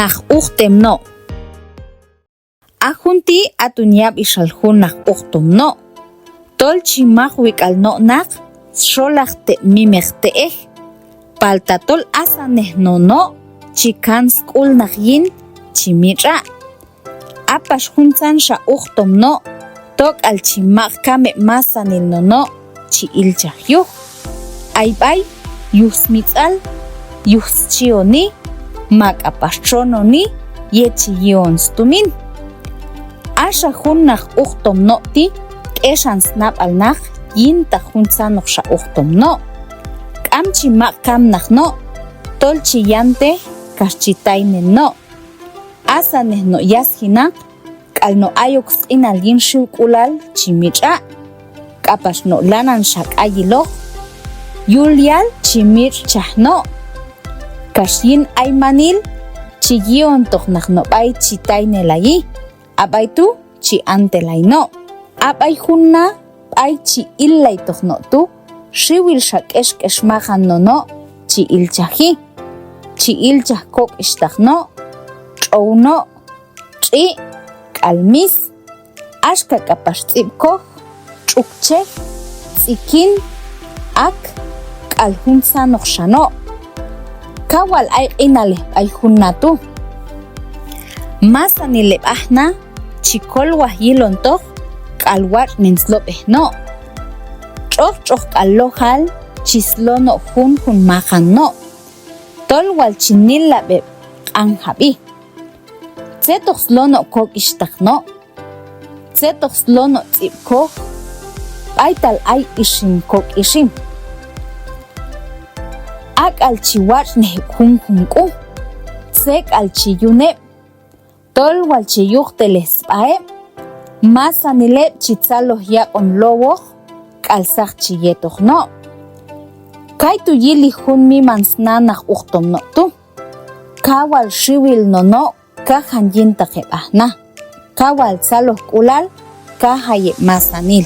Nah uhtemno. Ajunti atunyab ishalhun nah uhtumno. Tolchimaj wikalno nah xolajte mimejteej. Paltatol asanejnono chikan sk'ul najyin chimira. Apax juntzan xa uhtumno tok alchimaj kame masanilnono chi ilchajyuj. Aybay yusmitzal yuschioni mak'apaxchononi yechiyon stumin. Axa jun naj uhtumno ti k'exan snab alnaj yinta juntzan xa uhtumno. K'amchimaq kam najno tolchiyante kaxchitaynenno. Asanejno yasjinaq k'alno ayok s'inal yin xiwk'ulal chimich'a. K'apaxno lanan xak'ayiloj yulyal chimir chajno. Kaxyin aymanil chiyion tojnajno b'ay chitaynelayi. Ab'aytu chi antelayno. Ab'ay junna b'ay chi illay tojno'tu xiwil xak'exk'exmajannono chi ilchaji. Chi ilchaj kok' ixtajno, ch'owno, ch'i', k'almis, axka k'apax tz'ibkoj, ch'ukchej, tz'ikin, ak, k'al juntzanoj xano. Kawal ay q'inalej b'ay junnatu. Masanileb' ajna chikolwaj yilon toj k'alwach' nintzlob'ejno. Ch'oj k'alojal chislono jun majanno. Tolwal chinilab'eb' q'an jab'ij. Tzetoj slono kok' ixtajno. Tzetoj slono tz'ibkoj b'aytal ay ixim kok' ixim. Ak'al chiwach' nejeb'jun k'u. Tsek'al chiyuneb'. Tolwal chiyujtelej s'b'a'eb'. Masanileb' chitzaloj yak'on lowoj k'alsaj chiyetojno. Kaytu yili jun mimansnanaj uhtumno'tu. Kawal xiwilnono kajan yinta qeb'ajna. Kawal tzaloj k'ulal kajayeb' masanil.